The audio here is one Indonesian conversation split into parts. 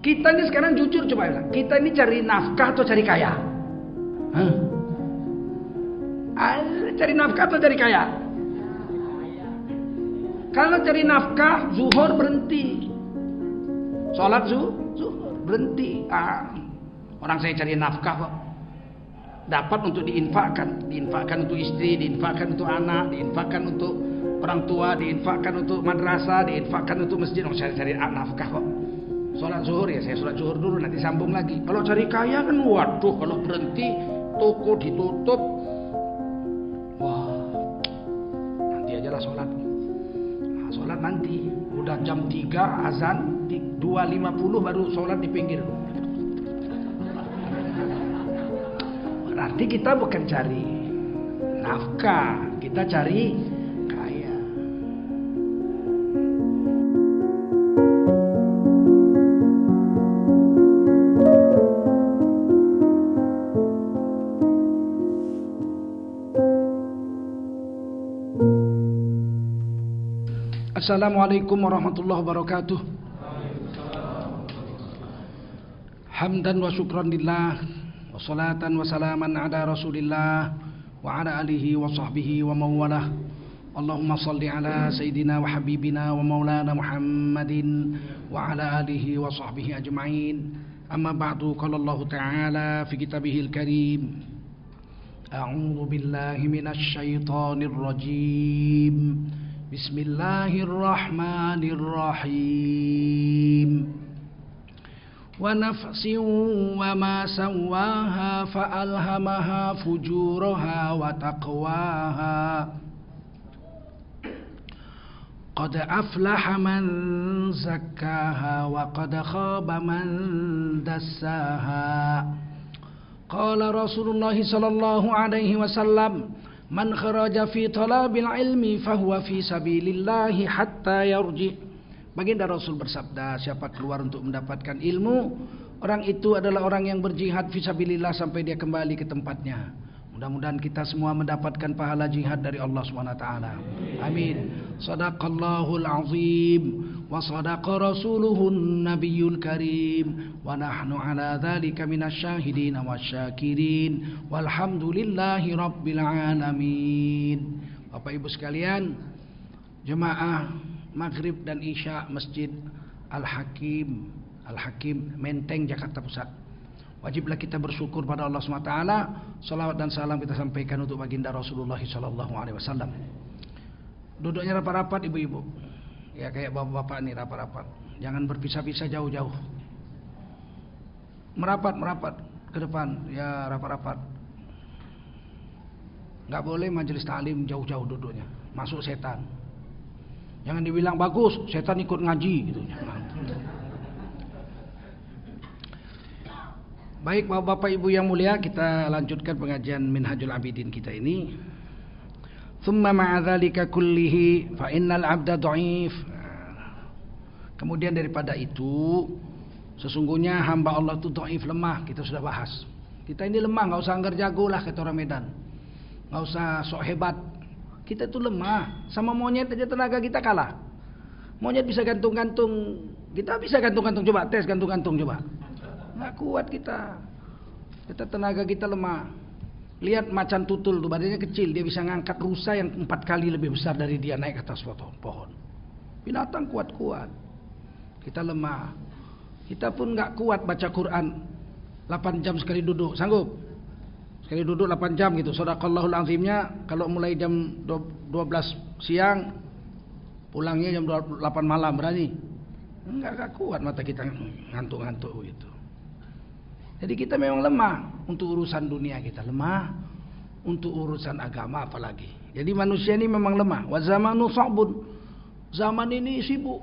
Kita ini sekarang jujur coba bilang, kita ini cari nafkah atau cari kaya? Cari nafkah atau cari kaya? Kalau cari nafkah, zuhur berhenti. Sholat zuhur berhenti. Orang saya cari nafkah kok. Dapat untuk diinfakkan untuk istri, diinfakkan untuk anak, diinfakkan untuk orang tua, diinfakkan untuk madrasah, diinfakkan untuk masjid. Saya cari nafkah kok. Sholat zuhur ya saya sholat zuhur dulu, nanti sambung lagi. Kalau cari kaya kan waduh, kalau berhenti toko ditutup, wah nanti aja lah sholat. Sholat nanti udah jam 3 azan, 2.50 baru sholat di pinggir. Berarti kita bukan cari nafkah, kita cari kaya. Assalamualaikum warahmatullahi wabarakatuh. Hamdan wa syukran lillah, wa salatan wa salaman ala rasulillah, wa ala alihi wa sahbihi wa mawalah. Allahumma salli ala sayyidina wa habibina wa maulana Muhammadin wa ala alihi wa sahbihi ajma'in. Amma ba'du, qala Allah ta'ala fi kitabihil karim, a'udzu billahi minasy syaithanir rajim. Bismillahirrahmanirrahim. Wa nafsin wa ma sawwaha fa alhamaha fujuraha wa taqwaha. Qad aflaha man zakkaha wa qad khaba man dassaha. Qala Rasulullah sallallahu alaihi wasallam, man kharaja fi talabil ilmi fahuwa fi sabilillahi hatta yarji. Baginda Rasul bersabda, siapa keluar untuk mendapatkan ilmu, orang itu adalah orang yang berjihad fi sabilillah sampai dia kembali ke tempatnya. Mudah-mudahan kita semua mendapatkan pahala jihad dari Allah SWT. Amin. Sadaqallahul azim wa sadaqa rasuluhun nabiyul karim wa nahnu ala dhalika minasyahidin wasyakirin walhamdulillahi rabbil alamin. Bapak Ibu sekalian, jemaah Maghrib dan Isya Masjid Al-Hakim Menteng Jakarta Pusat, wajiblah kita bersyukur pada Allah SWT. Salawat dan salam kita sampaikan untuk baginda Rasulullah SAW. Duduknya rapat-rapat ibu-ibu, ya kayak bapak-bapak nih rapat-rapat. Jangan berpisah-pisah jauh-jauh. Merapat ke depan, ya rapat-rapat. Gak boleh majelis ta'lim jauh-jauh duduknya, masuk setan. Jangan dibilang bagus, setan ikut ngaji gitu. Baik Bapak Ibu yang mulia, kita lanjutkan pengajian Minhajul Abidin kita ini. Thumma ma'a dzalika kullihi fa innal 'abda dha'if. Kemudian daripada itu, sesungguhnya hamba Allah itu dhaif, lemah. Kita sudah bahas. Kita ini lemah, enggak usah anggar jago lah kata orang Medan. Enggak usah sok hebat. Kita itu lemah. Sama monyet aja tenaga kita kalah. Monyet bisa gantung-gantung, kita bisa gantung-gantung. Coba tes gantung-gantung coba. Nggak kuat kita tenaga kita lemah. Lihat macan tutul tuh, badannya kecil, dia bisa ngangkat rusa yang 4 kali lebih besar dari dia naik ke atas pohon. Binatang kuat-kuat, kita lemah. Kita pun nggak kuat baca Quran 8 jam sekali duduk, sanggup? Sekali duduk 8 jam gitu. Shadaqallahul azimnya kalau mulai jam 12 siang, pulangnya jam 8 malam, berani? Enggak kuat, mata kita ngantuk-ngantuk gitu. Jadi kita memang lemah untuk urusan dunia, kita lemah untuk urusan agama apalagi. Jadi manusia ini memang lemah. Wa zamanu sa'bun. Zaman ini sibuk.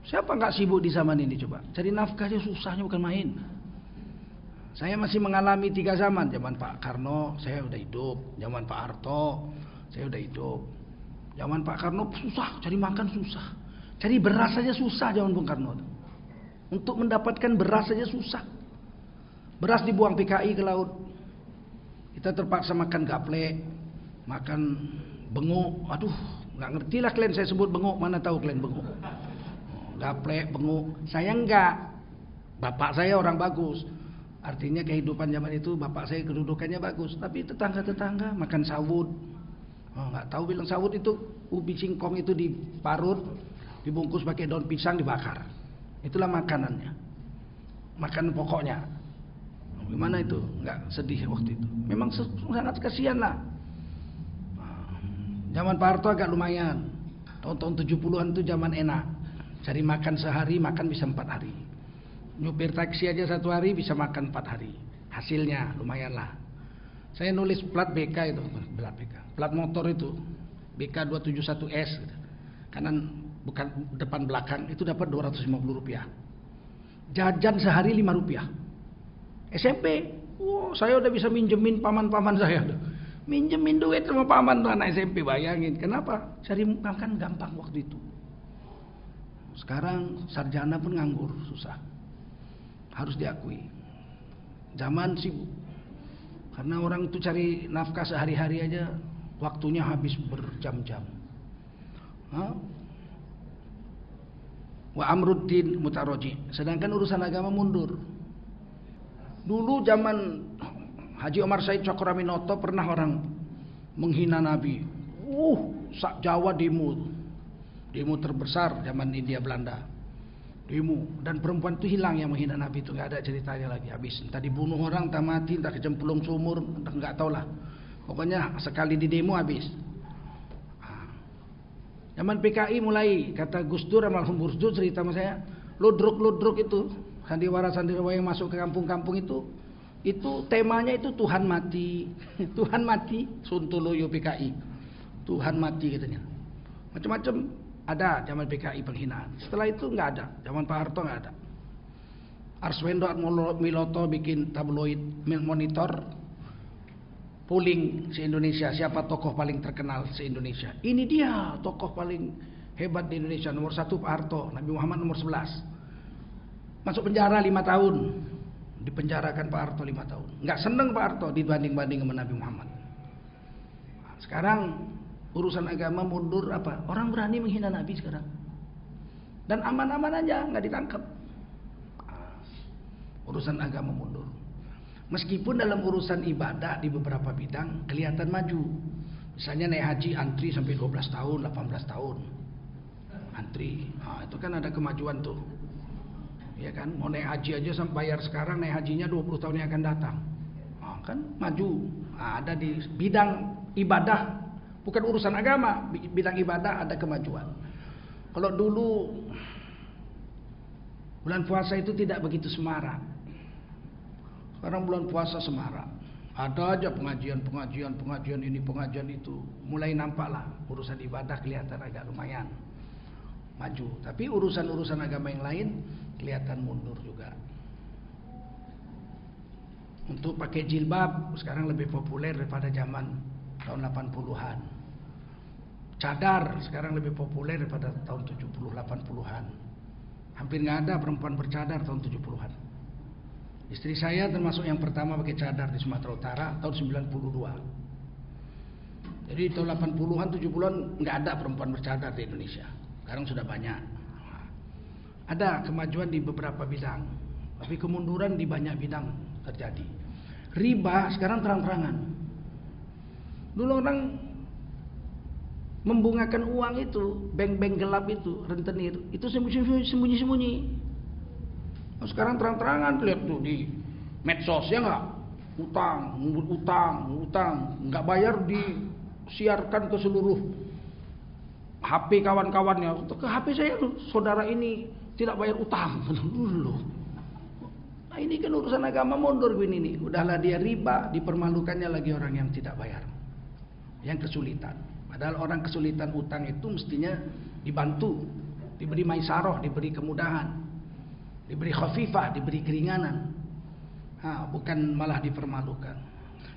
Siapa enggak sibuk di zaman ini coba? Cari nafkahnya susahnya bukan main. Saya masih mengalami 3 zaman. Zaman Pak Karno saya udah hidup, zaman Pak Harto saya udah hidup. Zaman Pak Karno susah, cari makan susah. Cari beras saja susah zaman Bung Karno. Untuk mendapatkan beras saja susah. Beras dibuang PKI ke laut. Kita terpaksa makan gaplek, makan bengok. Aduh, nggak ngerti lah kalian saya sebut bengok, mana tahu kalian bengok. gaplek, benguk. Saya enggak. Bapak saya orang bagus. Artinya kehidupan zaman itu bapak saya kedudukannya bagus. Tapi tetangga-tetangga makan sawut. Oh, nggak tahu bilang sawut itu ubi singkong itu diparut, dibungkus pakai daun pisang dibakar. Itulah makanannya. Makan pokoknya. Gimana itu? Nggak sedih waktu itu. Memang sangat kasihan lah. Zaman Pak Harto agak lumayan. Tahun-tahun 70-an itu zaman enak. Cari makan sehari, makan bisa 4 hari. Nyupir taksi aja 1 hari bisa makan 4 hari. Hasilnya lumayan lah. Saya nulis plat BK itu, plat motor itu BK 271S gitu. Kanan bukan depan belakang itu dapat Rp250. Jajan sehari Rp5. SMP, saya udah bisa minjemin paman-paman saya. Minjemin duit sama paman tuh anak SMP, bayangin. Kenapa? Cari makan gampang waktu itu. Sekarang sarjana pun nganggur, susah. Harus diakui. Zaman sibuk. Karena orang itu cari nafkah sehari-hari aja waktunya habis berjam-jam. Wa amruddin mutaroji. Sedangkan urusan agama mundur. Dulu zaman Haji Omar Said Cokroaminoto pernah orang menghina Nabi. Sak Jawa demo. Demo terbesar zaman India Belanda. Demo, dan perempuan itu hilang yang menghina Nabi itu, nggak ada ceritanya lagi, habis. Entah dibunuh orang, entah mati, entah kecemplung sumur, entah nggak tahu lah. Pokoknya sekali di demo habis. Zaman PKI mulai, kata Gus Dur, almarhum Gus Dur cerita sama saya, ludruk itu, sandiwara yang masuk ke kampung-kampung itu temanya itu Tuhan mati, Tuhan mati, Sontoloyo PKI, Tuhan mati katanya, macam-macam. Ada zaman PKI penghinaan. Setelah itu nggak ada. Zaman Pak Harto nggak ada. Arswendo Atmowiloto bikin tabloid Monitor, polling se-Indonesia, siapa tokoh paling terkenal se-Indonesia. Ini dia tokoh paling hebat di Indonesia. Nomor 1 Pak Harto, Nabi Muhammad nomor 11. Masuk penjara 5 tahun. Dipenjarakan Pak Harto 5 tahun. Nggak seneng Pak Harto dibanding-banding sama Nabi Muhammad. Sekarang urusan agama mundur apa? Orang berani menghina Nabi sekarang. Dan aman-aman aja, nggak ditangkap. Urusan agama mundur. Meskipun dalam urusan ibadah di beberapa bidang kelihatan maju. Misalnya naik haji antri sampai 12 tahun, 18 tahun. Antri. Itu kan ada kemajuan tuh. Ya kan? Mau naik haji aja sampai bayar sekarang, naik hajinya 20 tahun yang akan datang. Kan maju. Ada di bidang ibadah. Bukan urusan agama, bidang ibadah ada kemajuan. Kalau dulu bulan puasa itu tidak begitu semarak. Sekarang bulan puasa semarak. Ada aja pengajian ini, pengajian itu. Mulai nampaklah urusan ibadah kelihatan agak lumayan maju. Tapi urusan-urusan agama yang lain kelihatan mundur juga. Untuk pakai jilbab sekarang lebih populer daripada zaman tahun 80-an. Cadar sekarang lebih populer daripada tahun 70 80-an. Hampir nggak ada perempuan bercadar tahun 70-an. Istri saya termasuk yang pertama pakai cadar di Sumatera Utara tahun 92. Jadi tahun 80-an 70-an nggak ada perempuan bercadar di Indonesia. Sekarang sudah banyak. Ada kemajuan di beberapa bidang, tapi kemunduran di banyak bidang terjadi. Riba sekarang terang-terangan. Dulu orang membungakan uang itu, bank-bank gelap itu, rentenir, itu sembunyi-sembunyi. Nah, sekarang terang-terangan lihat tuh di medsos ya nggak, utang, nggak bayar disiarkan ke seluruh HP kawan-kawannya. Ke HP saya tuh, saudara ini tidak bayar utang. Nah ini kan urusan agama mundur gini nih. Udahlah dia riba, dipermalukannya lagi orang yang tidak bayar, yang kesulitan. Padahal orang kesulitan utang itu mestinya dibantu, diberi maisaroh, diberi kemudahan, diberi khafifah, diberi keringanan. Bukan malah dipermalukan.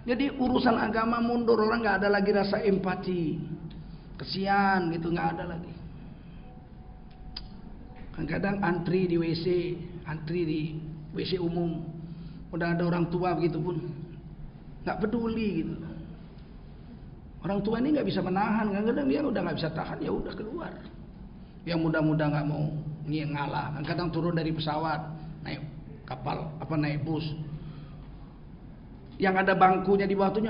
Jadi urusan agama mundur, orang nggak ada lagi rasa empati, kesian gitu, nggak ada lagi. Kadang-kadang antri di WC umum, udah ada orang tua begitu pun nggak peduli gitu. Orang tua ini nggak bisa menahan, kadang-kadang dia udah nggak bisa tahan, ya udah keluar. Yang muda-muda nggak mau ngalah. Kadang turun dari pesawat, naik kapal, naik bus. Yang ada bangkunya di bawah itu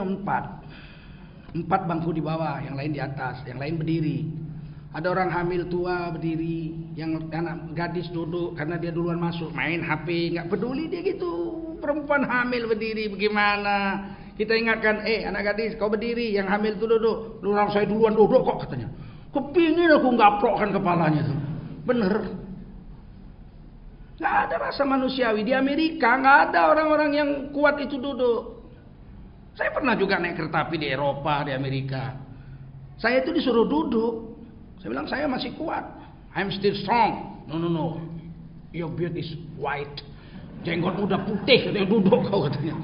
4 bangku di bawah, yang lain di atas, yang lain berdiri. Ada orang hamil tua berdiri, yang anak gadis duduk karena dia duluan masuk, main HP, nggak peduli dia gitu. Perempuan hamil berdiri bagaimana? Kita ingatkan, anak gadis kau berdiri, yang hamil itu duduk. Lu orang saya duluan duduk kok katanya. Kepingin aku gaprokkan kepalanya tuh. Bener. Nggak ada rasa manusiawi. Di Amerika nggak ada orang-orang yang kuat itu duduk. Saya pernah juga naik kereta api di Eropa, di Amerika. Saya itu disuruh duduk. Saya bilang saya masih kuat. I'm still strong. No. Your beard is white. Jenggotmu udah putih, katanya duduk kau katanya.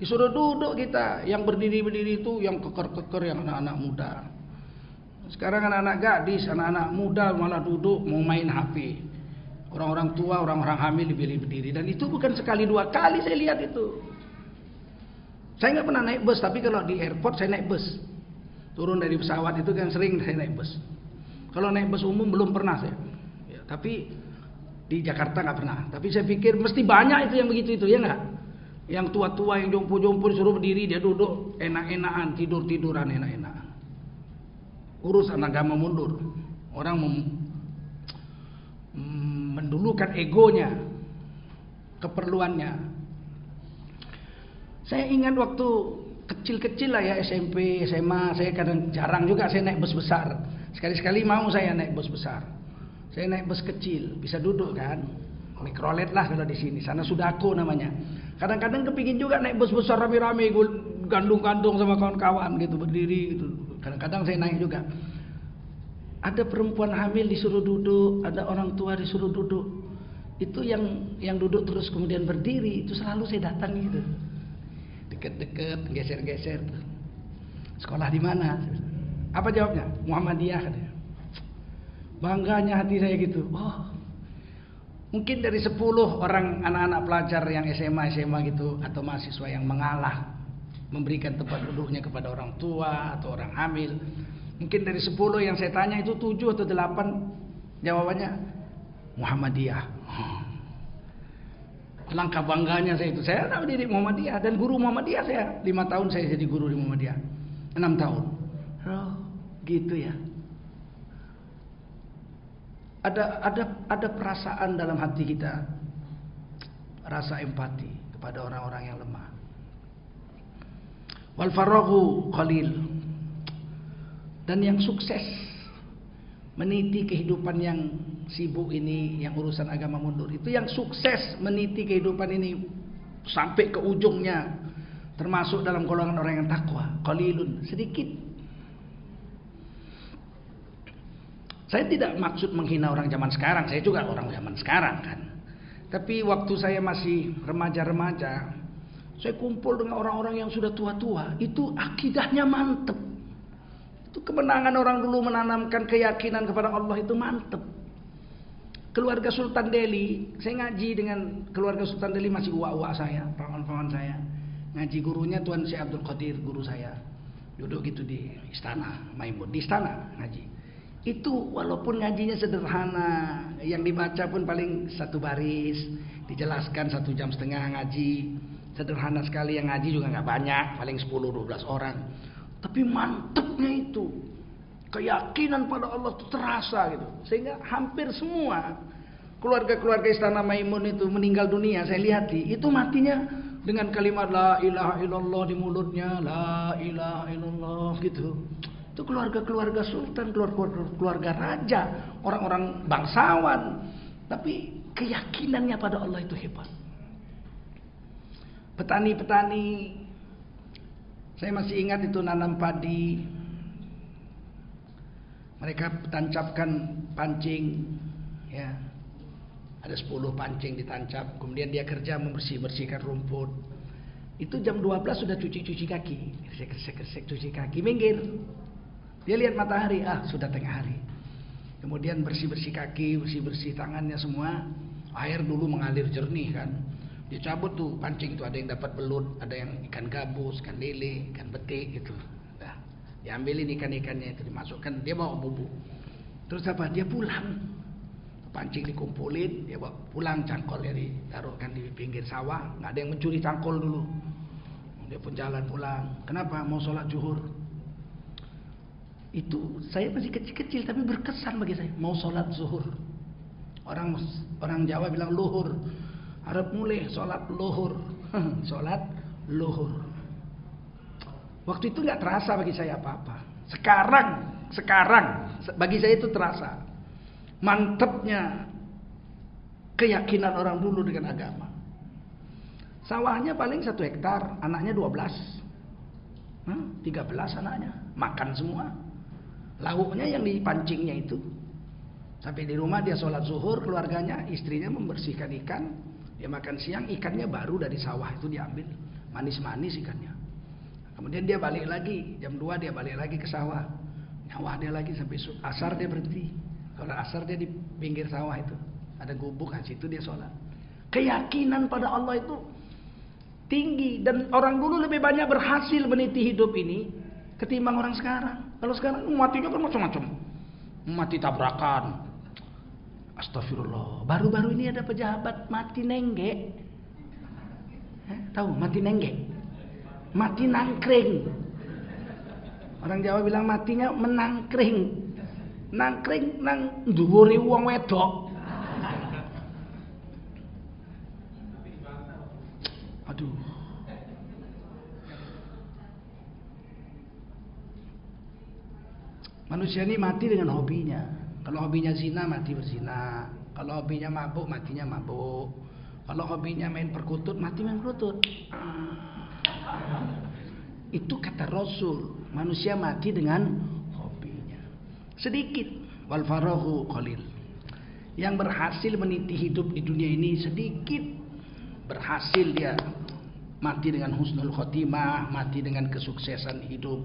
Disuruh duduk kita. Yang berdiri-berdiri itu yang keker-keker, yang anak-anak muda. Sekarang anak-anak gadis, anak-anak muda malah duduk mau main HP. Orang-orang tua, orang-orang hamil dipilih berdiri. Dan itu bukan sekali 2 kali saya lihat itu. Saya nggak pernah naik bus, tapi kalau di airport saya naik bus. Turun dari pesawat itu kan sering saya naik bus. Kalau naik bus umum belum pernah saya. Ya, tapi di Jakarta nggak pernah. Tapi saya pikir mesti banyak itu yang begitu itu, ya nggak? Yang tua-tua yang jompo-jompo disuruh berdiri, dia duduk enak-enakan, tidur-tiduran enak-enak. Urusan agama mundur. Orang mendulukan egonya, keperluannya. Saya ingat waktu kecil-kecil lah ya, SMP, SMA, saya kadang jarang juga saya naik bus besar. Sekali-sekali mau saya naik bus besar. Saya naik bus kecil, bisa duduk kan. Mikrolet lah kalau di sini, sana Sudako namanya. Kadang-kadang kepingin juga naik bus besar rame-rame, gandung-gandung sama kawan-kawan gitu, berdiri gitu. Kadang-kadang saya naik juga. Ada perempuan hamil disuruh duduk, ada orang tua disuruh duduk. Itu yang duduk terus kemudian berdiri, itu selalu saya datang gitu. Deket-deket, geser-geser. Sekolah di mana? Apa jawabnya? Muhammadiyah katanya. Bangganya hati saya gitu. Oh, mungkin dari 10 orang anak-anak pelajar yang SMA gitu atau mahasiswa yang mengalah memberikan tempat duduknya kepada orang tua atau orang hamil, mungkin dari 10 yang saya tanya itu 7 atau 8 jawabannya Muhammadiyah. Langkah bangganya saya itu. Saya anak didik Muhammadiyah dan guru Muhammadiyah saya. 5 tahun saya jadi guru di Muhammadiyah. 6 tahun. Oh, gitu ya. Ada perasaan dalam hati kita. Rasa empati kepada orang-orang yang lemah. Wal faraghu qalil. Dan yang sukses meniti kehidupan yang sibuk ini, yang urusan agama mundur, itu yang sukses meniti kehidupan ini sampai ke ujungnya, termasuk dalam golongan orang yang takwa. Qalilun, sedikit. Saya tidak maksud menghina orang zaman sekarang, saya juga orang zaman sekarang kan. Tapi waktu saya masih remaja-remaja, saya kumpul dengan orang-orang yang sudah tua-tua, itu akidahnya mantep. Itu kemenangan orang dulu menanamkan keyakinan kepada Allah itu mantep. Keluarga Sultan Delhi, saya ngaji dengan keluarga Sultan Delhi masih uwa-uwa saya, paman-paman saya. Ngaji gurunya Tuan Syekh Abdul Qadir, guru saya. Duduk gitu di istana Maimun, di istana ngaji. Itu walaupun ngajinya sederhana, yang dibaca pun paling 1 baris, dijelaskan 1,5 jam ngaji. Sederhana sekali, yang ngaji juga nggak banyak, paling 10-12 orang. Tapi mantepnya itu, keyakinan pada Allah itu terasa gitu. Sehingga hampir semua keluarga-keluarga istana Maimun itu meninggal dunia, saya lihati, itu matinya dengan kalimat la ilaha illallah di mulutnya, la ilaha illallah gitu. Itu keluarga-keluarga sultan, keluarga raja, orang-orang bangsawan. Tapi keyakinannya pada Allah itu hebat. Petani-petani, saya masih ingat itu nanam padi. Mereka tancapkan pancing, ya. Ada 10 pancing ditancap, kemudian dia kerja membersihkan rumput. Itu jam 12 sudah cuci kaki, kresek cuci kaki, minggir. Dia lihat matahari, sudah tengah hari. Kemudian bersih kaki, bersih tangannya semua. Air dulu mengalir jernih kan. Dia cabut tuh pancing tuh, ada yang dapat belut, ada yang ikan gabus, ikan lele, ikan betik gitu. Nah, diambilin ikan-ikannya itu dimasukkan, dia bawa bubuk. Terus apa? Dia pulang. Pancing dikumpulin, dia bawa pulang cangkolnya ditaruhkan di pinggir sawah. Nggak ada yang mencuri cangkol dulu. Dia pun jalan pulang. Kenapa? Mau sholat zuhur. Itu saya masih kecil-kecil tapi berkesan bagi saya. Mau sholat zuhur. Orang Jawa bilang luhur. Harap mulai sholat luhur. Sholat luhur. Waktu itu nggak terasa bagi saya apa-apa. Sekarang bagi saya itu terasa. Mantapnya keyakinan orang dulu dengan agama. Sawahnya paling 1 hektar, anaknya 12. 13 anaknya. Makan semua. Lauknya yang dipancingnya itu. Sampai di rumah dia sholat zuhur, keluarganya, istrinya membersihkan ikan. Dia makan siang, ikannya baru dari sawah itu diambil. Manis-manis ikannya. Kemudian dia balik lagi, jam 2 dia balik lagi ke sawah. Nyawah dia lagi sampai asar dia berhenti. Kalau asar dia di pinggir sawah itu. Ada gubuk, di situ dia sholat. Keyakinan pada Allah itu tinggi. Dan orang dulu lebih banyak berhasil meniti hidup ini ketimbang orang sekarang. Kalau sekarang matinya kan macam-macam. Mati tabrakan. Astagfirullah. Baru-baru ini ada pejabat mati nenggek. Tahu mati nenggek? Mati nangkring. Orang Jawa bilang matinya menangkring. Nangkring nang dhuwure wong wedok. Aduh. Manusia ini mati dengan hobinya. Kalau hobinya zina, mati berzina. Kalau hobinya mabuk, matinya mabuk. Kalau hobinya main perkutut, mati main perkutut. Itu kata Rasul. Manusia mati dengan hobinya. Sedikit. Wal farahu qalil. Yang berhasil meniti hidup di dunia ini sedikit. Berhasil dia mati dengan husnul khotimah, mati dengan kesuksesan hidup,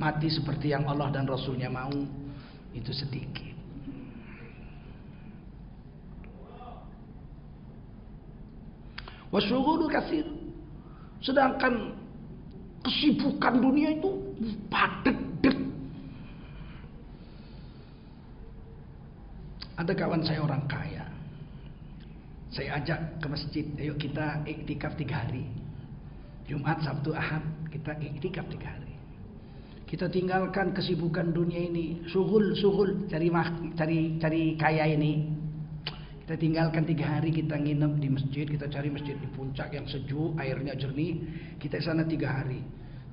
mati seperti yang Allah dan Rasulnya mau. Itu sedikit. Wasyughulu katsir. Sedangkan kesibukan dunia itu padat. Ada kawan saya orang kaya. Saya ajak ke masjid, ayo kita iktikaf 3 hari. Jumat, Sabtu, Ahad kita iktikaf 3 hari. Kita tinggalkan kesibukan dunia ini, syughul cari kaya ini. Kita tinggalkan 3 hari, kita nginep di masjid, kita cari masjid di puncak yang sejuk, airnya jernih. Kita di sana 3 hari.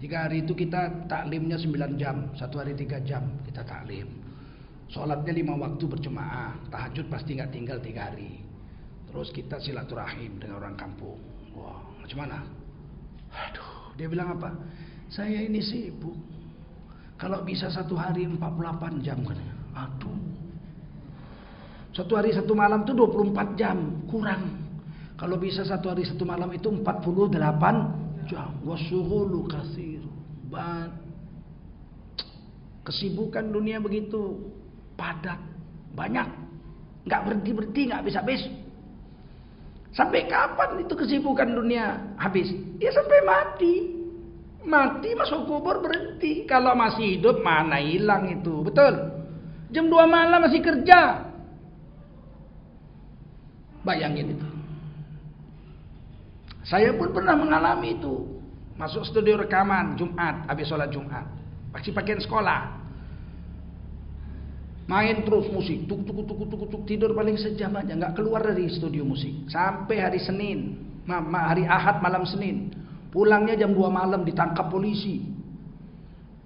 3 hari itu kita taklimnya 9 jam, 1 hari 3 jam kita taklim. Sholatnya 5 waktu berjemaah, tahajud pasti nggak tinggal 3 hari. Terus kita silaturahim dengan orang kampung. Wah, macam mana? Aduh, dia bilang apa? Saya ini sibuk. Kalau bisa 1 hari 48 jam kan? Aduh. 1 hari 1 malam itu 24 jam, kurang. Kalau bisa 1 hari 1 malam itu 48 jam. Wasyughulu katsir. Kesibukan dunia begitu padat, banyak, nggak berhenti, nggak habis. Sampai kapan itu kesibukan dunia habis? Ya sampai mati. Mati masuk kubur berhenti. Kalau masih hidup mana hilang itu, betul? Jam 2 malam masih kerja. Bayangin itu. Saya pun pernah mengalami itu. Masuk studio rekaman Jumat, habis sholat Jumat. Pasti pakaian sekolah. Main terus musik, tuk tidur paling sejam aja, nggak keluar dari studio musik sampai hari Senin, hari Ahad malam Senin, pulangnya jam 2 malam ditangkap polisi.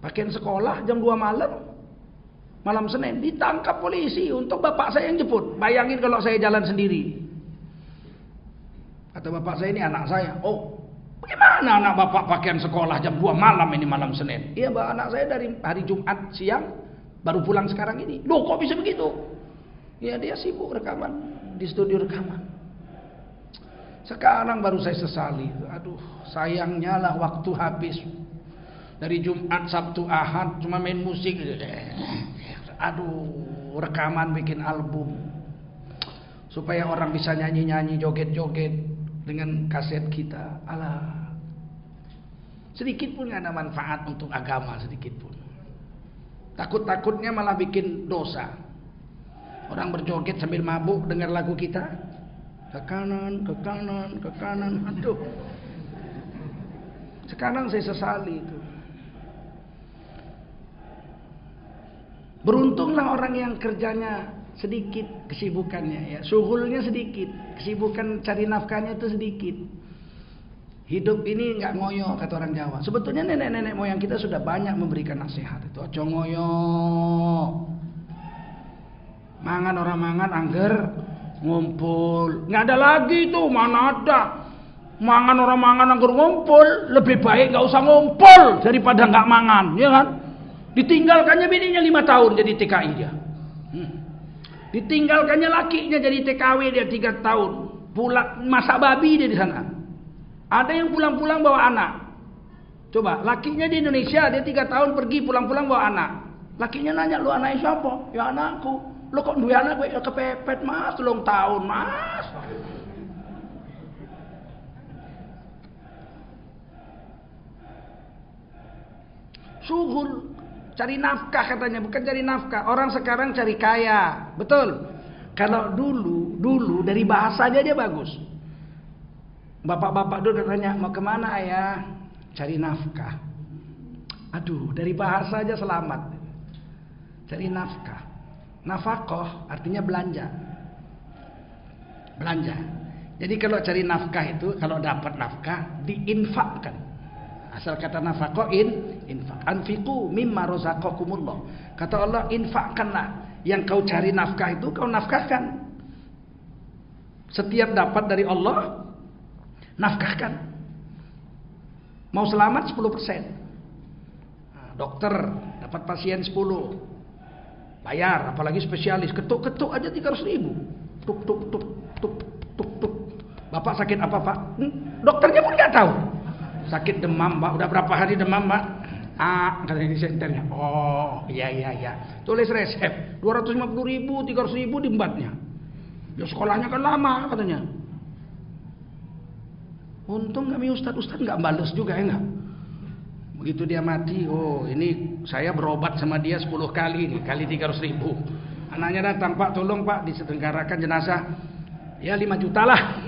Pakaian sekolah jam 2 malam Senin ditangkap polisi untuk bapak saya yang jemput. Bayangin kalau saya jalan sendiri. Kata bapak saya, ini anak saya. Oh, bagaimana anak bapak pakaian sekolah jam 2 malam ini malam Senin? Iya, anak saya dari hari Jumat siang baru pulang sekarang ini. Loh, kok bisa begitu? Ya dia sibuk rekaman di studio rekaman. Sekarang baru saya sesali. Aduh, sayangnya lah waktu habis. Dari Jumat, Sabtu, Ahad cuma main musik. Aduh, rekaman bikin album. Supaya orang bisa nyanyi-nyanyi, joget-joget dengan kaset kita. Alah. Sedikit pun gak ada manfaat untuk agama, sedikit pun. Takut-takutnya malah bikin dosa. Orang berjoget sambil mabuk dengar lagu kita. Ke kanan, ke kanan, ke kanan. Aduh. Sekarang saya sesali itu. Beruntunglah orang yang kerjanya sedikit, kesibukannya ya. Syughulnya sedikit, kesibukan cari nafkahnya itu sedikit. Hidup ini nggak ngoyo kata orang Jawa. Sebetulnya nenek-nenek moyang kita sudah banyak memberikan nasihat itu. Ojo ngoyo. Mangan orang mangan angger ngumpul. Nggak ada lagi tuh, mana ada. Mangan orang mangan angger ngumpul, lebih baik nggak usah ngumpul daripada nggak mangan, ya kan? Ditinggalkannya bininya 5 tahun jadi TKI dia. Ditinggalkannya lakinya jadi TKW dia 3 tahun. Pulang masak babi dia di sana. Ada yang pulang-pulang bawa anak. Coba, lakinya di Indonesia dia 3 tahun pergi pulang-pulang bawa anak. Lakinya nanya, lu anaknya siapa? Ya anakku. Lo kok dua anak gue kepepet mas, 3 tahun mas. Syughul, cari nafkah katanya, bukan cari nafkah. Orang sekarang cari kaya, betul. Kalau dulu dari bahasanya dia bagus. Bapak-bapak dulu katanya, mau kemana ayah? Cari nafkah. Aduh, dari bahasa aja selamat. Cari nafkah. Nafkah artinya belanja. Belanja. Jadi kalau cari nafkah itu, kalau dapat nafkah, diinfakkan. Asal kata nafkah infak. Anfiqu mimma razaqakumullah. Kata Allah, infakkanlah. Yang kau cari nafkah itu kau nafkahkan. Setiap dapat dari Allah, nafkahkan. Mau selamat 10%. Nah, dokter dapat pasien 10. Bayar, apalagi spesialis. Ketuk-ketuk aja 300.000. Tuk tuk tuk tuk tuk tuk. Bapak sakit apa pak? Dokternya pun nggak tahu. Sakit demam pak. Udah berapa hari demam pak? Katanya di senternya. Oh iya. Tulis resep. 250.000, 300.000 diembatnya. Ya sekolahnya kan lama katanya. Untung kami ustad nggak balas juga ya nggak. Begitu dia mati, oh ini saya berobat sama dia 10 kali nih, kali 300.000. Anaknya datang, pak tolong pak diselenggarakan jenazah. Ya 5 juta lah.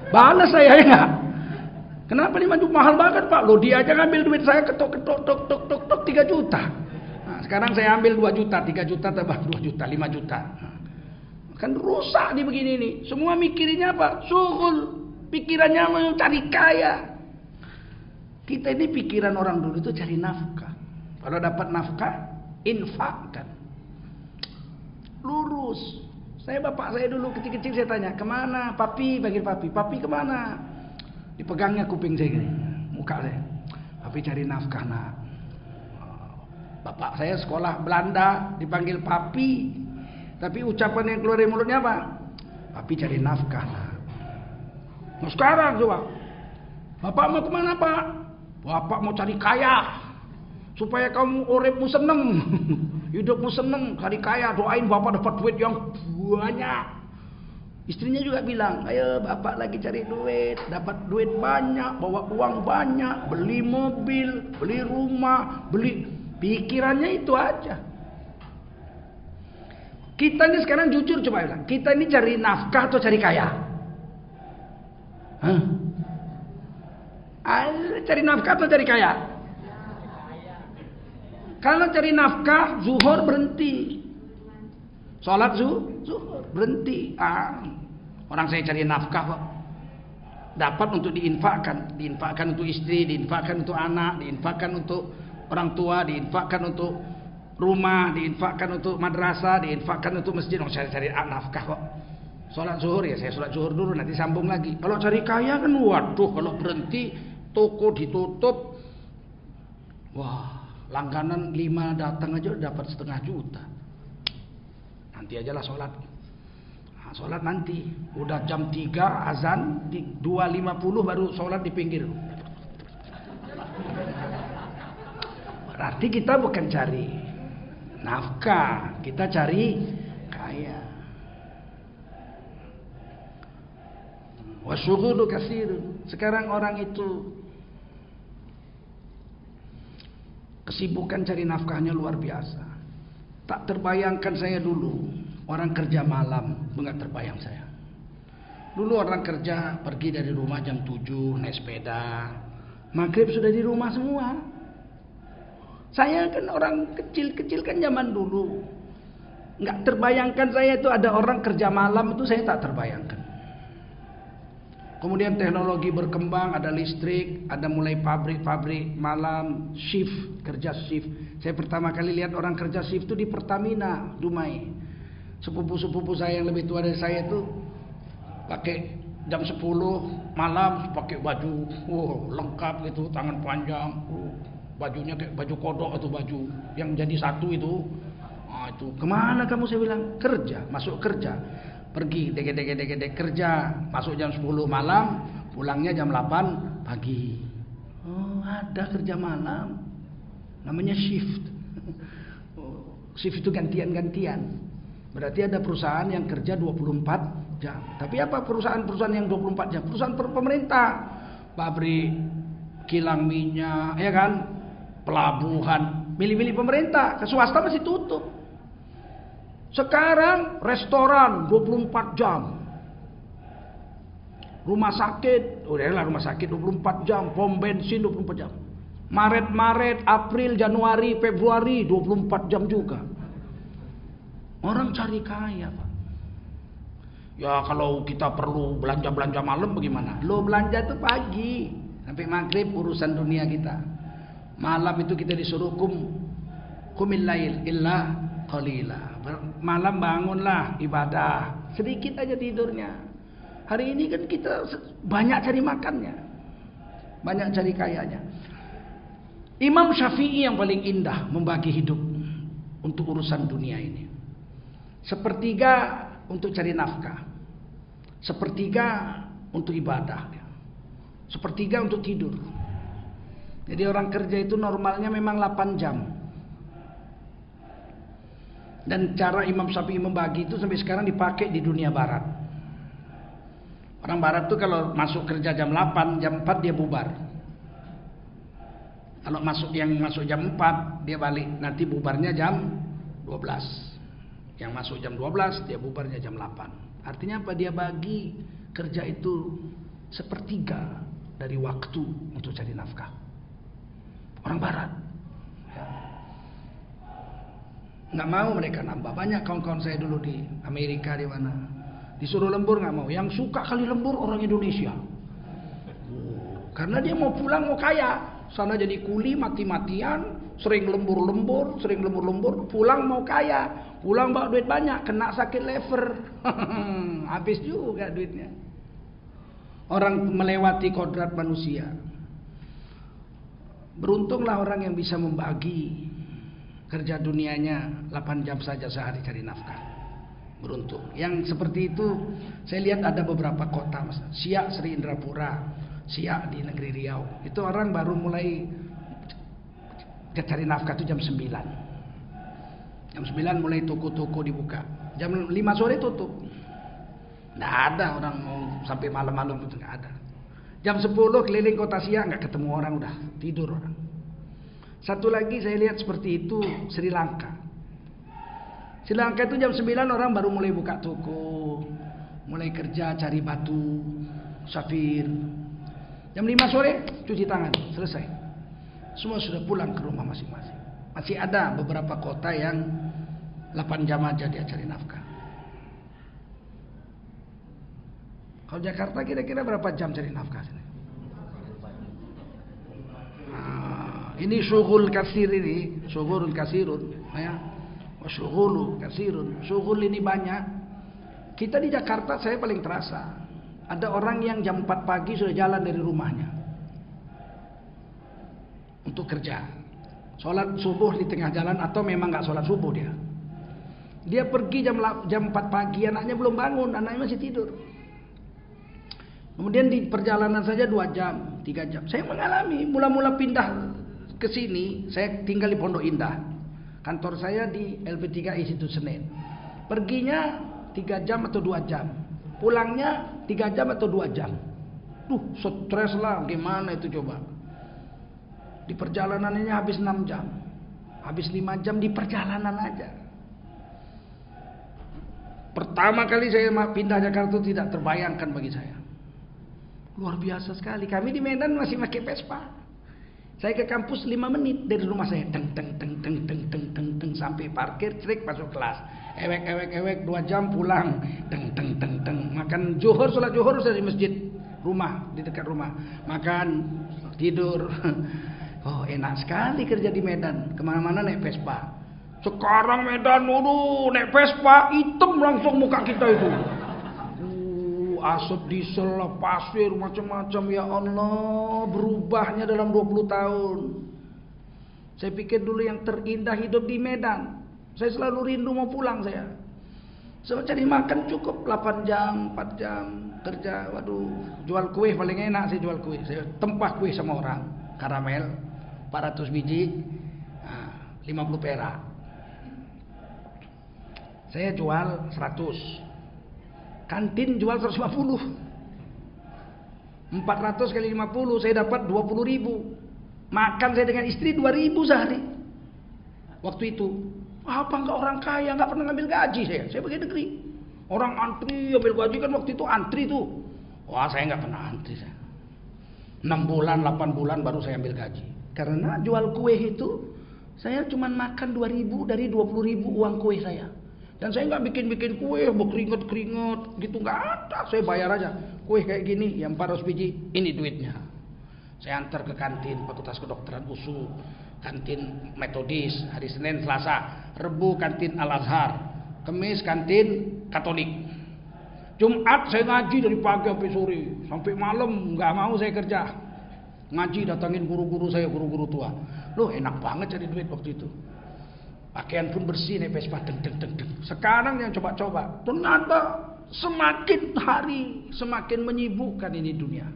Balas saya ya nggak. Kenapa 5 juta mahal banget pak? Loh dia aja ngambil duit saya ketok 3 juta. Nah, sekarang saya ambil 2 juta, 3 juta tambah 2 juta, 5 juta. Nah, kan rusak nih begini nih. Semua mikirinnya apa? Syughul. Pikirannya mau cari kaya. Kita ini pikiran orang dulu itu cari nafkah. Kalau dapat nafkah, infakkan. Lurus. Bapak saya dulu kecil-kecil saya tanya, kemana? Papi, panggil papi. Papi kemana? Dipegangnya kuping saya gini, muka saya. Papi cari nafkah nak. Bapak saya sekolah Belanda, dipanggil papi. Tapi ucapan yang keluar dari mulutnya apa? Papi cari nafkah nak. Nah sekarang coba, bapak mau kemana pak? Bapak mau cari kaya supaya kamu uripmu seneng, hidupmu seneng, cari kaya. Doain bapak dapat duit yang banyak. Istrinya juga bilang, ayo bapak lagi cari duit, dapat duit banyak, bawa uang banyak, beli mobil, beli rumah, beli. Pikirannya itu aja. Kita ini sekarang jujur coba bilang, kita ini cari nafkah atau cari kaya? Hah? Cari nafkah atau cari kaya? Kalau cari nafkah, zuhur berhenti. Sholat zuhur berhenti. Orang saya cari nafkah kok. Dapat untuk diinfakkan. Diinfakkan untuk istri, diinfakkan untuk anak, diinfakkan untuk orang tua, diinfakkan untuk rumah, diinfakkan untuk madrasah, diinfakkan untuk masjid. Saya cari nafkah kok. Sholat zuhur ya saya sholat zuhur dulu, nanti sambung lagi. Kalau cari kaya kan waduh, kalau berhenti toko ditutup. Wah, langganan 5 datang aja udah dapat 1,5 juta. Nanti ajalah sholat. Nah, sholat nanti. Udah jam 3 azan, 2.50 baru sholat di pinggir. Berarti kita bukan cari nafkah, kita cari kaya. Wasyughulu katsir. Sekarang orang itu kesibukan cari nafkahnya luar biasa. Tak terbayangkan saya dulu Orang kerja malam, nggak terbayang saya. Dulu orang kerja pergi dari rumah jam 7 naik sepeda, maghrib sudah di rumah semua. Saya kan orang kecil-kecil kan zaman dulu, nggak terbayangkan saya itu ada orang kerja malam, itu saya tak terbayangkan. Kemudian teknologi berkembang, ada listrik, ada mulai pabrik-pabrik malam, shift, kerja shift. Saya pertama kali lihat orang kerja shift itu di Pertamina, Dumai. Sepupu-sepupu saya yang lebih tua dari saya itu pakai jam 10 malam pakai baju, lengkap gitu, tangan panjang, bajunya kayak baju kodok atau baju yang jadi satu itu. Itu kemana kamu, saya bilang kerja, masuk kerja. Pergi dege kerja, masuk jam 10 malam, pulangnya jam 8 pagi. Oh, ada kerja malam. Namanya shift. Shift itu gantian-gantian. Berarti ada perusahaan yang kerja 24 jam. Tapi apa perusahaan-perusahaan yang 24 jam? Perusahaan pemerintah. Pabrik, kilang minyak, ya kan? Pelabuhan, milik-milik pemerintah. Ke swasta masih tutup. Sekarang restoran 24 jam. Rumah sakit, udahlah rumah sakit 24 jam, pom bensin 24 jam. Maret, April, Januari, Februari 24 jam juga. Orang cari kaya, Pak. Ya kalau kita perlu belanja-belanja malam bagaimana? Lo belanja tuh pagi sampai maghrib urusan dunia kita. Malam itu kita disuruh qumil lail illa qalila. Malam bangunlah ibadah, sedikit aja tidurnya. Hari ini kan kita banyak cari makannya, banyak cari kayanya. Imam Syafi'i yang paling indah membagi hidup untuk urusan dunia ini. Sepertiga untuk cari nafkah, sepertiga untuk ibadah, sepertiga untuk tidur. Jadi orang kerja itu normalnya memang 8 jam. Dan cara Imam Syafi'i membagi itu sampai sekarang dipakai di dunia barat. Orang barat tuh kalau masuk kerja jam 8, jam 4 dia bubar. Kalau masuk jam 4 dia balik, nanti bubarnya jam 12. Yang masuk jam 12 dia bubarnya jam 8. Artinya apa? Dia bagi kerja itu sepertiga dari waktu untuk cari nafkah. Orang barat nggak mau mereka nambah. Banyak kawan-kawan saya dulu di Amerika, di mana disuruh lembur nggak mau. Yang suka kali lembur orang Indonesia. Karena dia mau pulang mau kaya. Sana jadi kuli mati-matian, sering lembur, pulang mau kaya, pulang bawa duit banyak, kena sakit lever, habis juga duitnya. Orang melewati kodrat manusia. Beruntunglah orang yang bisa membagi kerja dunianya 8 jam saja sehari cari nafkah. Beruntung. Yang seperti itu saya lihat ada beberapa kota, Siak Sri Indrapura, Siak di negeri Riau. Itu orang baru mulai cari nafkah itu jam 9. Jam 9 mulai toko-toko dibuka. Jam 5 sore tutup. Nggak ada orang mau sampai malam-malam itu, nggak ada. Jam 10 keliling kota Siak nggak ketemu orang, udah tidur orang. Satu lagi saya lihat seperti itu Sri Lanka. Sri Lanka itu jam 9 orang baru mulai buka toko, mulai kerja cari batu, safir. Jam 5 sore cuci tangan, selesai. Semua sudah pulang ke rumah masing-masing. Masih ada beberapa kota yang 8 jam aja dia cari nafkah. Kalau Jakarta kira-kira berapa jam cari nafkah sini? Ini syughul kasir, ini syughulun kasirun, ya. Syughulu kasirun. Syughul ini banyak. Kita di Jakarta saya paling terasa. Ada orang yang jam 4 pagi sudah jalan dari rumahnya untuk kerja. Sholat subuh di tengah jalan atau memang nggak sholat subuh dia. Dia pergi jam 4 pagi, anaknya belum bangun, anaknya masih tidur. Kemudian di perjalanan saja 2 jam, 3 jam. Saya mengalami mula-mula pindah ke sini, saya tinggal di Pondok Indah. Kantor saya di LP3 Institut Senen. Perginya 3 jam atau 2 jam. Pulangnya 3 jam atau 2 jam. Stres lah, gimana itu coba. Di perjalanannya habis 6 jam. Habis 5 jam di perjalanan aja. Pertama kali saya pindah Jakarta tidak terbayangkan bagi saya. Luar biasa sekali. Kami di Medan masih pakai Vespa. Saya ke kampus 5 menit dari rumah saya. Teng sampai parkir, cerik masuk kelas. Ewek 2 jam pulang. Teng. Makan zuhur, sholat zuhur sudah di masjid rumah, di dekat rumah. Makan, tidur. Oh, enak sekali kerja di Medan. Kemana-mana naik Vespa. Sekarang Medan, naik Vespa, hitam langsung muka kita itu. Asap diesel lah, pasir, macam-macam. Ya Allah, berubahnya dalam 20 tahun. Saya pikir dulu yang terindah hidup di Medan. Saya selalu rindu mau pulang saya. Saya cari makan cukup 8 jam, 4 jam kerja. Waduh, jual kue paling enak saya jual kue. Saya tempah kue sama orang, karamel, 400 biji, 50 perak. Saya jual 100. Kantin jual 150. 400 kali 50 saya dapat 20.000. Makan saya dengan istri 2.000 sehari. Waktu itu. Apa enggak orang kaya, enggak pernah ngambil gaji saya. Saya pergi negeri. Orang antri ambil gaji kan waktu itu antri tuh. Wah, saya enggak pernah antri saya. 6 bulan, 8 bulan baru saya ambil gaji. Karena jual kue itu saya cuma makan 2.000 dari 20.000 uang kue saya. Dan saya nggak bikin kue, berkeringat gitu, nggak ada. Saya bayar aja. Kue kayak gini, yang 400 biji, ini duitnya. Saya antar ke kantin Fakultas Kedokteran USU, kantin Metodis, hari Senin, Selasa, Rebu kantin Al Azhar, Kamis kantin Katolik. Jumat saya ngaji dari pagi sampai sore, sampai malam nggak mau saya kerja. Ngaji datangin guru-guru saya, guru-guru tua. Loh, enak banget cari duit waktu itu. Pakaian pun bersih, naik Vespa, deng. Sekarang yang coba-coba, ternyata semakin hari semakin menyibukkan ini dunia.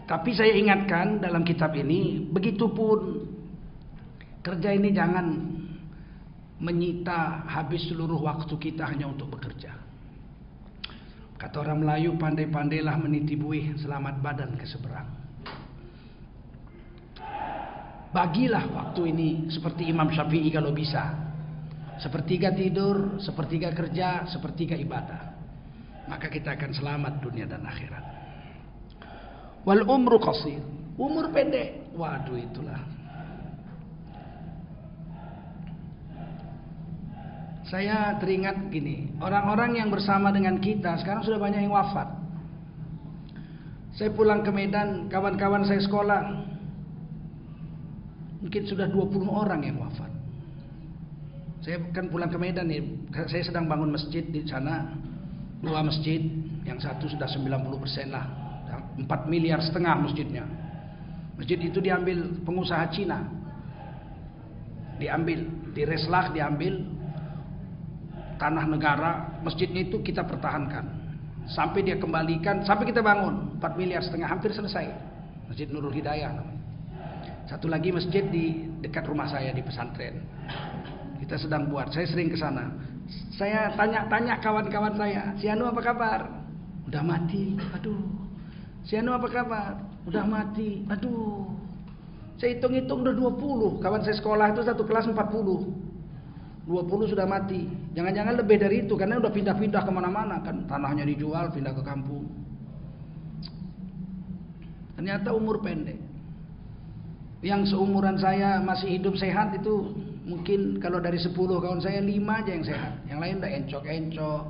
Tapi saya ingatkan dalam kitab ini, begitupun kerja ini jangan menyita habis seluruh waktu kita hanya untuk bekerja. Kata orang Melayu, pandai-pandailah meniti buih, selamat badan ke seberang. Bagilah waktu ini seperti Imam Syafi'i kalau bisa. Sepertiga tidur, sepertiga kerja, sepertiga ibadah. Maka kita akan selamat dunia dan akhirat. Wal umru qasir. Umur pendek. Waduh, itulah. Saya teringat gini, orang-orang yang bersama dengan kita sekarang sudah banyak yang wafat. Saya pulang ke Medan, kawan-kawan saya sekolah, mungkin sudah 20 orang yang wafat. Saya kan pulang ke Medan nih, saya sedang bangun masjid di sana, 2 masjid, yang satu sudah 90% lah, 4,5 miliar masjidnya. Masjid itu diambil pengusaha Cina, diambil, direslak, diambil tanah negara, masjidnya itu kita pertahankan sampai dia kembalikan, sampai kita bangun 4,5 miliar, hampir selesai. Masjid Nurul Hidayah namanya. Satu lagi masjid di dekat rumah saya di pesantren. Kita sedang buat. Saya sering ke sana. Saya tanya-tanya kawan-kawan saya, "Si Anu apa kabar?" "Udah mati." "Aduh." "Si Anu apa kabar?" "Udah mati." "Aduh." Saya hitung-hitung udah 20. Kawan saya sekolah itu satu kelas 40. 20 sudah mati. Jangan-jangan lebih dari itu karena udah pindah-pindah kemana-mana kan. Tanahnya dijual, pindah ke kampung. Ternyata umur pendek. Yang seumuran saya masih hidup sehat itu mungkin kalau dari 10 kawan saya 5 aja yang sehat. Yang lain udah encok-encok,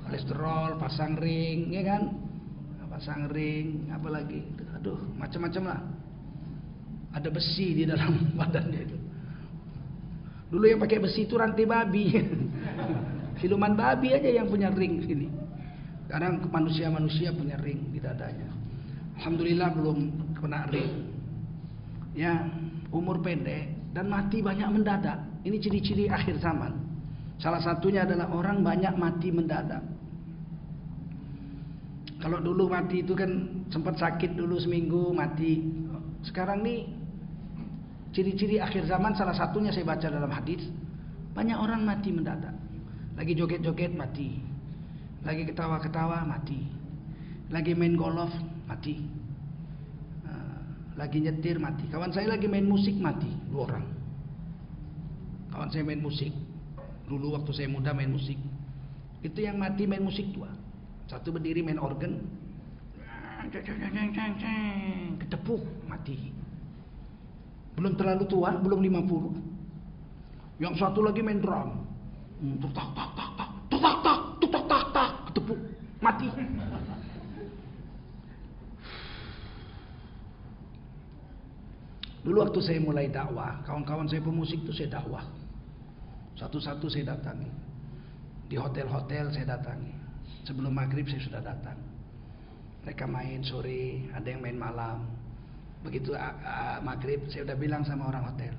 kolesterol, pasang ring, ya kan? Pasang ring, apa lagi? Aduh, macam-macam lah. Ada besi di dalam badannya itu. Dulu yang pakai besi itu rantai babi. Siluman babi aja yang punya ring sini. Sekarang manusia-manusia punya ring di dadanya. Alhamdulillah belum kena ring. Ya, umur pendek dan mati banyak mendadak. Ini ciri-ciri akhir zaman. Salah satunya adalah orang banyak mati mendadak. Kalau dulu mati itu kan sempat sakit dulu seminggu mati. Sekarang nih ciri-ciri akhir zaman salah satunya saya baca dalam hadis, banyak orang mati mendadak. Lagi joget-joget mati. Lagi ketawa-ketawa mati. Lagi main golf mati. Lagi nyetir mati. Kawan saya lagi main musik mati, 2 orang. Kawan saya main musik. Dulu waktu saya muda main musik, itu yang mati main musik tua. Satu berdiri main organ, ketepuk mati. Belum terlalu tua, belum 50. Yang satu lagi main drum, tuk tak tak tak tak, tuk tak tak, tuk tak tak tak, ketepuk mati. Dulu waktu saya mulai dakwah, kawan-kawan saya pemusik itu saya dakwah. Satu-satu saya datangi. Di hotel-hotel saya datangi. Sebelum maghrib saya sudah datang. Mereka main sore, ada yang main malam. Begitu maghrib saya udah bilang sama orang hotel,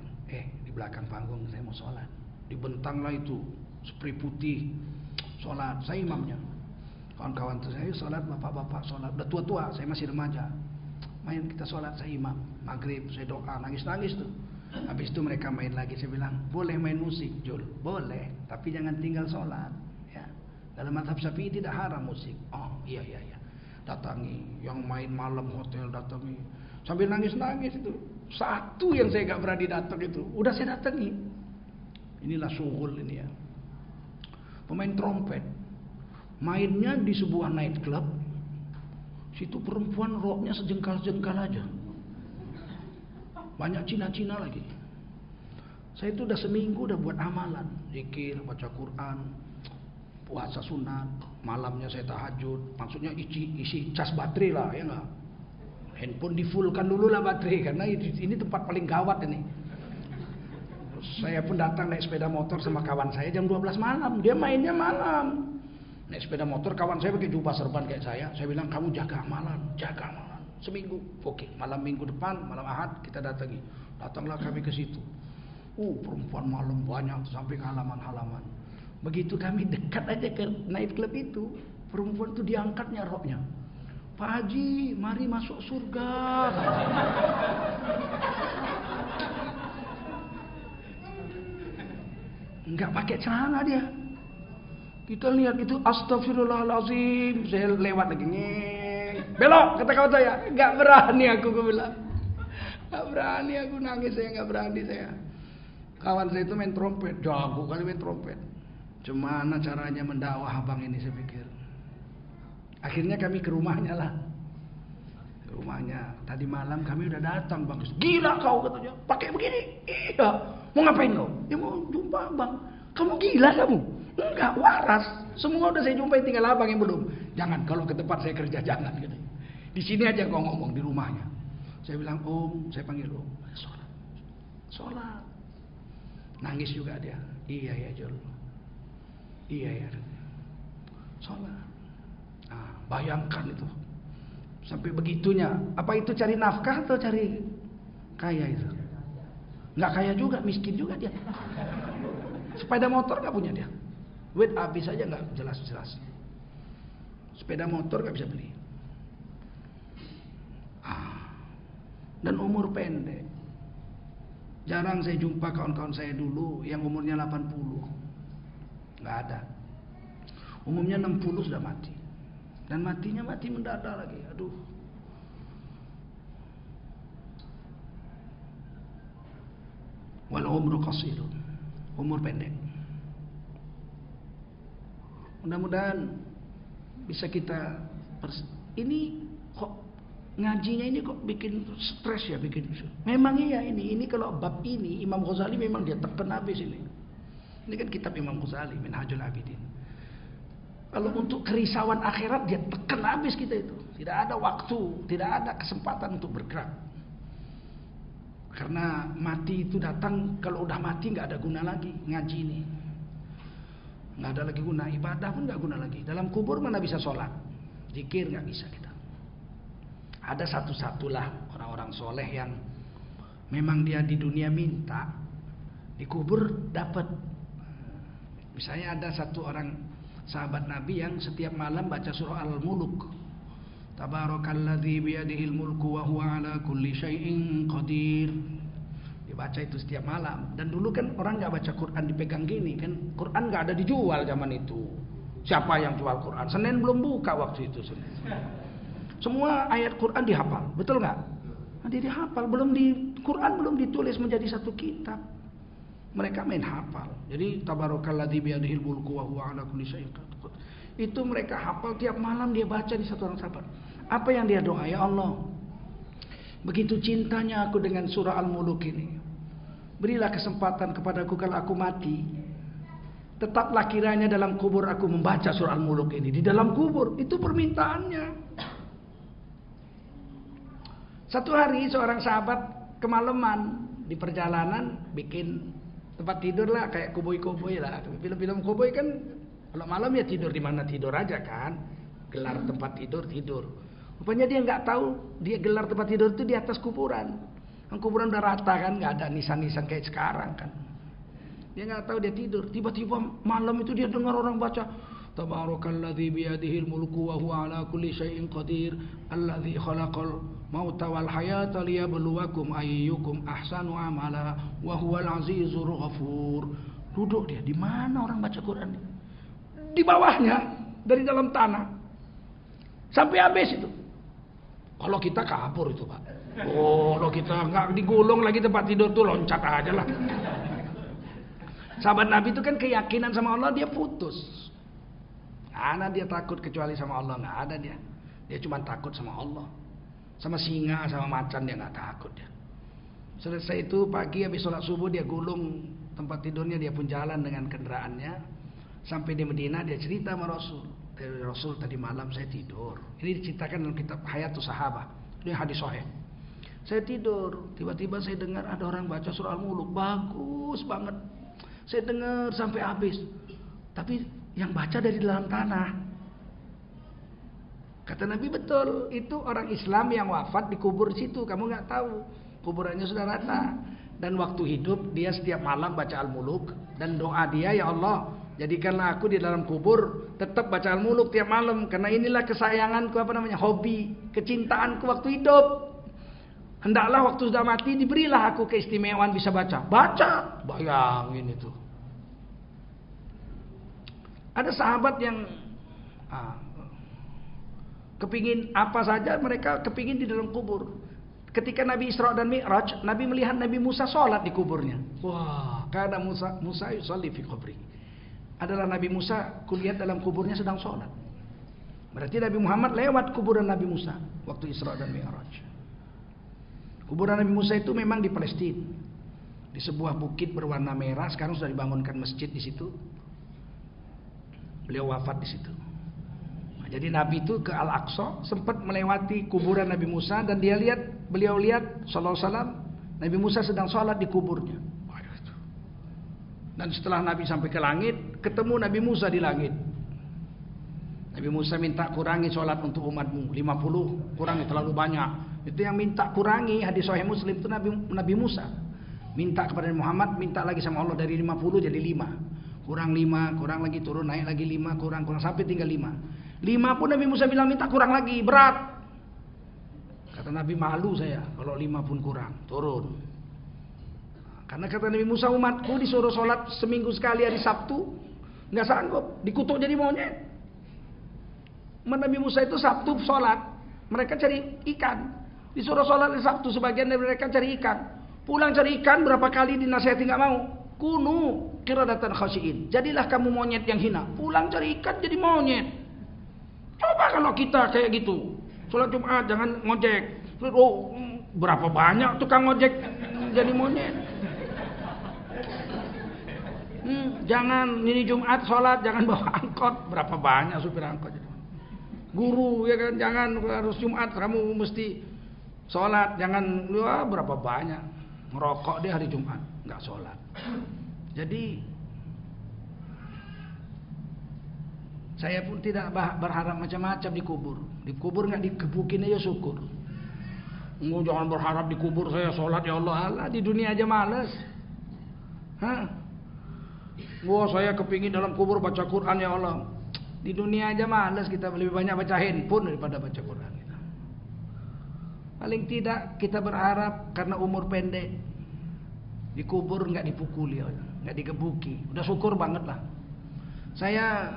di belakang panggung saya mau sholat. Dibentanglah itu spray putih, sholat. Saya imamnya. Kawan-kawan itu saya sholat, bapak-bapak sholat. Udah tua-tua, saya masih remaja. Main kita sholat, saya imam. Maghrib saya doa, nangis-nangis tuh. Habis itu mereka main lagi. Saya bilang, boleh main musik Jul, boleh, tapi jangan tinggal sholat ya. Dalam mazhab Syafi'i tidak haram musik. Oh iya. Datangi yang main malam hotel, datangi sambil nangis-nangis itu. Satu yang saya gak berani datang itu udah saya datangi. Inilah syughul ini ya. Pemain trompet mainnya di sebuah night club. Situ perempuan roknya sejengkal-jengkal aja. Banyak Cina-Cina lagi. Saya itu udah seminggu udah buat amalan, zikir, baca Quran, puasa sunat, malamnya saya tahajud. Maksudnya isi cas baterai lah, ya enggak? Handphone di-fullkan dulu lah baterai, karena ini tempat paling gawat ini. Saya pun datang naik sepeda motor sama kawan saya jam 12 malam, dia mainnya malam. Naik sepeda motor, kawan saya pakai jubah serban kayak saya bilang kamu jaga amalan. Seminggu, oke. Malam minggu depan, malam Ahad kita datangi. Datanglah kami ke situ. Perempuan malam banyak sampai ke halaman-halaman. Begitu kami dekat aja ke night club itu, perempuan itu diangkatnya roknya. Pak Haji, mari masuk surga. Enggak pakai celana dia. Kita lihat itu, astagfirullahalazim. Saya lewat lagi, belok, kata kawan saya. Enggak berani aku bilang. Enggak berani aku, nangis saya, enggak berani saya. Kawan saya itu main trompet, jago kali main trompet. Gimana caranya mendakwah abang ini saya pikir. Akhirnya kami ke rumahnya lah. Ke rumahnya. Tadi malam kami udah datang, Bang. Gila kau katanya, pakai begini. Iya. Mau ngapain kau? Ya mau jumpa abang. Kamu gila kamu? Enggak, waras. Semua udah saya jumpai, tinggal abang yang belum. Jangan, kalau ke tempat saya kerja jangan gitu. Di sini aja kau ngomong di rumahnya. Saya bilang, Om, saya panggil Om. Sholat. Nangis juga dia. Iya ya Jul. Iya ya. Sholat. Nah, bayangkan itu. Sampai begitunya. Apa itu cari nafkah atau cari kaya itu? Nggak kaya juga, miskin juga dia. Sepeda motor nggak punya dia. Duit habis aja nggak jelas-jelas. Sepeda motor nggak bisa beli. Dan umur pendek. Jarang saya jumpa kawan-kawan saya dulu yang umurnya 80. Nggak ada. Umumnya 60 sudah mati. Dan matinya mati mendadak lagi. Aduh. Wal umru qasir. Umur pendek. Mudah-mudahan bisa kita ini kok ngajinya ini kok bikin stres ya, bikin. Memang iya ini kalau bab ini Imam Ghazali memang dia tekan habis ini. Ini kan kitab Imam Ghazali Minhajul Abidin. Kalau untuk kerisauan akhirat dia tekan habis kita itu. Tidak ada waktu, tidak ada kesempatan untuk bergerak. Karena mati itu datang, kalau udah mati nggak ada guna lagi ngaji ini. Nggak ada lagi guna, ibadah pun nggak guna lagi. Dalam kubur mana bisa sholat, zikir nggak bisa kita. Ada satu-satulah orang-orang soleh yang memang dia di dunia minta, di kubur dapat. Misalnya ada satu orang sahabat Nabi yang setiap malam baca surah Al-Mulk. Tabarakalladzi biyadihil mulku wa huwa ala kulli syai'in qadir. Dibaca itu setiap malam. Dan dulu kan orang nggak baca Quran dipegang gini kan. Quran nggak ada dijual zaman itu. Siapa yang jual Quran? Senin belum buka waktu itu Senin. Semua ayat Quran dihafal, betul nggak? Nah, dia dihafal, Quran belum ditulis menjadi satu kitab. Mereka main hafal. Jadi tabarakalladzi biyadihil mulku wa huwa ala kulli syai'in qadir. Itu mereka hafal tiap malam dia baca di satu orang sahabat. Apa yang dia doa? Ya Allah, begitu cintanya aku dengan surah Al-Muluk ini. Berilah kesempatan kepadaku kalau aku mati. Tetaplah kiranya dalam kubur aku membaca surah Al-Muluk ini. Di dalam kubur. Itu permintaannya. Satu hari seorang sahabat kemalaman di perjalanan bikin tempat tidur lah, kayak koboi-koboi lah. Film-film koboi kan kalau malam ya tidur di mana tidur aja kan. Gelar tempat tidur. Rupanya dia nggak tahu dia gelar tempat tidur itu di atas kuburan. Kan kuburan udah rata kan, nggak ada nisan-nisan kayak sekarang kan. Dia nggak tahu dia tidur. Tiba-tiba malam itu dia dengar orang baca Tabarakalladzi biyadihil mulku wa huwa ala kulli syai'in qadir alladzi khalaqal mauta wal hayata liyabluwakum ayyukum ahsanu amala wa huwal azizur ghafur. Duduk dia, di mana orang baca Quran? Di bawahnya, dari dalam tanah. Sampai habis itu. Kalau kita kabur itu, Pak. Oh, kalau kita nggak digulung lagi tempat tidur tuh loncat aja lah. Sahabat Nabi itu kan keyakinan sama Allah dia putus. Karena dia takut kecuali sama Allah, nggak ada dia. Dia cuma takut sama Allah. Sama singa, sama macan dia nggak takut dia. Selesai itu pagi habis sholat subuh dia gulung tempat tidurnya, dia pun jalan dengan kendaraannya. Sampai di Madinah dia cerita sama Rasul. Rasul tadi malam saya tidur. Ini diceritakan dalam kitab Hayatus Sahabah. Ini hadis sahih. Saya tidur, tiba-tiba saya dengar ada orang baca surah Al-Muluk, bagus banget. Saya dengar sampai habis. Tapi yang baca dari dalam tanah. Kata Nabi betul, itu orang Islam yang wafat dikubur situ. Kamu nggak tahu, kuburannya sudah rata. Dan waktu hidup dia setiap malam baca Al-Muluk dan doa dia, ya Allah, jadikanlah aku di dalam kubur tetap baca Al-Muluk tiap malam karena inilah kesayanganku, hobi, kecintaanku waktu hidup. Hendaklah waktu sudah mati diberilah aku keistimewaan bisa baca. Baca, bayangin itu. Ada sahabat yang kepingin apa saja, mereka kepingin di dalam kubur. Ketika Nabi Isra dan Mi'raj, Nabi melihat Nabi Musa sholat di kuburnya. Wah, karena Musa yusalli fi qabri. Adalah Nabi Musa kulihat dalam kuburnya sedang sholat. Berarti Nabi Muhammad lewat kuburan Nabi Musa waktu Isra dan Mi'raj. Kuburan Nabi Musa itu memang di Palestina, di sebuah bukit berwarna merah. Sekarang sudah dibangunkan masjid di situ. Beliau wafat di situ. Nah, jadi Nabi itu ke Al-Aqsa sempat melewati kuburan Nabi Musa dan beliau lihat sallallahu alaihi wasallam Nabi Musa sedang sholat di kuburnya. Dan setelah Nabi sampai ke langit, ketemu Nabi Musa di langit. Nabi Musa minta kurangi sholat untuk umatmu 50, kurangi terlalu banyak. Itu yang minta kurangi, hadis sahih Muslim itu Nabi Musa. Minta kepada Muhammad, minta lagi sama Allah dari 50 jadi 5. Kurang 5, kurang lagi turun, naik lagi 5, kurang sampai tinggal 5. 5 pun Nabi Musa bilang minta kurang lagi, berat. Kata Nabi, malu saya kalau 5 pun kurang, turun. Karena kata Nabi Musa, umatku disuruh sholat seminggu sekali hari Sabtu, nggak sanggup, dikutuk jadi monyet. Nabi Musa itu Sabtu sholat, mereka cari ikan. Disuruh sholat di Sabtu, sebagian dari mereka cari ikan. Pulang cari ikan, berapa kali dinasihati nggak mau. Kunu qiradatan khasyiin. Jadilah kamu monyet yang hina. Pulang cari ikan jadi monyet. Coba kalau kita kayak gitu. Sholat Jumat jangan ngojek. Oh, berapa banyak tukang ngojek jadi monyet. Jangan ini Jumat sholat jangan bawa angkot. Berapa banyak supir angkot. Guru ya kan, jangan harus Jumat kamu mesti sholat, jangan berapa banyak ngerokok dia hari Jumat nggak sholat. Jadi saya pun tidak berharap macam-macam di kubur. Di kubur nggak dikebukin aja syukur. Jangan berharap di kubur saya sholat ya Allah, di dunia aja males. Saya kepingin dalam kubur baca Quran ya Allah. Di dunia aja males, kita lebih banyak baca handphone daripada baca Quran. Paling tidak kita berharap karena umur pendek dikubur nggak dipukuli, nggak digebuki. Udah syukur banget lah. Saya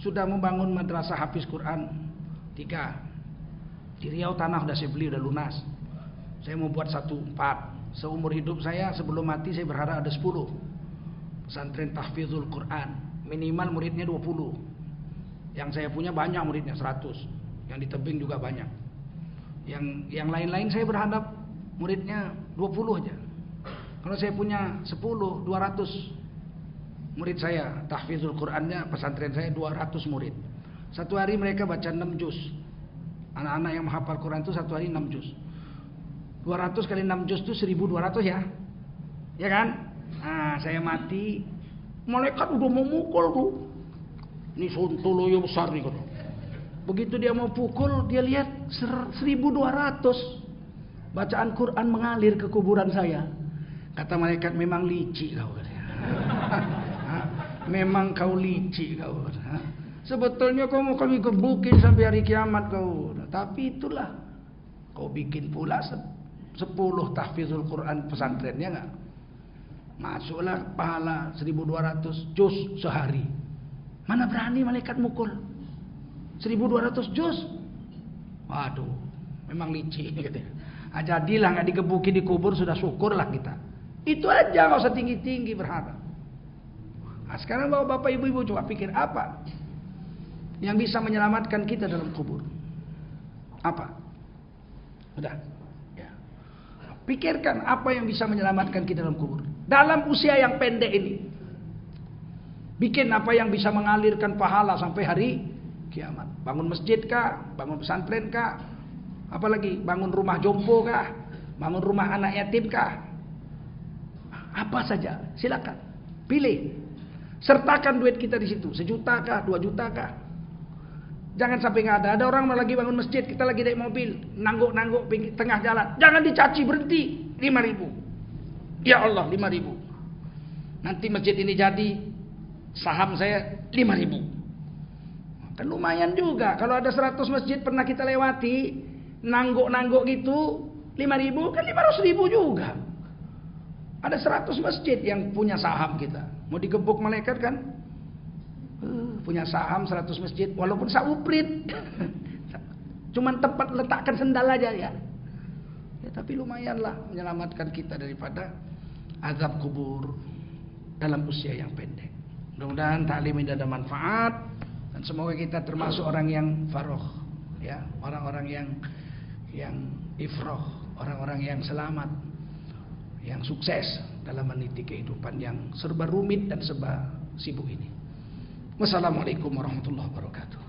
sudah membangun madrasah hafiz Quran 3 di Riau, tanah udah saya beli, udah lunas. Saya mau buat 1 4. seumur hidup saya sebelum mati saya berharap ada 10 pesantren tahfizul Quran, minimal muridnya 20. Yang saya punya banyak muridnya 100, yang di tebing juga banyak. Yang lain-lain saya berharap muridnya 20 aja. Kalau saya punya 10, 200 murid saya, tahfizul Qurannya pesantren saya 200 murid. Satu hari mereka baca 6 juz. Anak-anak yang menghafal Quran itu satu hari 6 juz. 200 kali 6 juz itu 1200 ya. Ya kan? Nah, saya mati, malaikat udah mau mukul tuh. Ini sontoloyo besar nih kan. Begitu dia mau pukul, dia lihat 1200 bacaan Quran mengalir ke kuburan saya. Kata malaikat, memang licik kau. Memang kau licik kau. Sebetulnya kau mau kami gebukin sampai hari kiamat kau. Tapi itulah, kau bikin pula 10 tahfizul Quran pesantrennya enggak? Masuklah pahala 1200 juz sehari. Mana berani malaikat mukul 1200 juz. Waduh, memang licik gitu. Jadilah nggak digebuki di kubur, sudah syukurlah kita. Itu aja, nggak usah tinggi-tinggi berharap. Nah, sekarang bapak ibu-ibu coba pikir apa yang bisa menyelamatkan kita dalam kubur? Apa? Udah. Ya. Pikirkan apa yang bisa menyelamatkan kita dalam kubur. Dalam usia yang pendek ini. Bikin apa yang bisa mengalirkan pahala sampai hari kiamat. Bangun masjid kah? Bangun pesantren kah? Apalagi bangun rumah jompo kah? Bangun rumah anak yatim kah? Apa saja, silakan. Pilih. Sertakan duit kita di situ. 1 juta kah? 2 juta kah? Jangan sampai nggak ada. Ada orang lagi bangun masjid, kita lagi naik mobil, nangguk-nangguk tengah jalan. Jangan dicaci, berhenti. 5.000. Ya Allah, 5.000. Nanti masjid ini jadi, saham saya 5.000. Kan lumayan juga. Kalau ada 100 masjid pernah kita lewati, nangguk-nangguk gitu, 5.000 kan 500.000 juga. Ada 100 masjid yang punya saham kita. Mau digebuk malaikat kan? Punya saham 100 masjid, walaupun sauprit. Cuman tempat letakkan sendal aja ya. Ya tapi lumayanlah menyelamatkan kita daripada azab kubur dalam usia yang pendek. Mudah-mudahan taklim ini ada manfaat dan semoga kita termasuk orang yang faroh, ya, orang-orang yang ifroh, orang-orang yang selamat, yang sukses dalam meniti kehidupan yang serba rumit dan serba sibuk ini. Wassalamualaikum warahmatullahi wabarakatuh.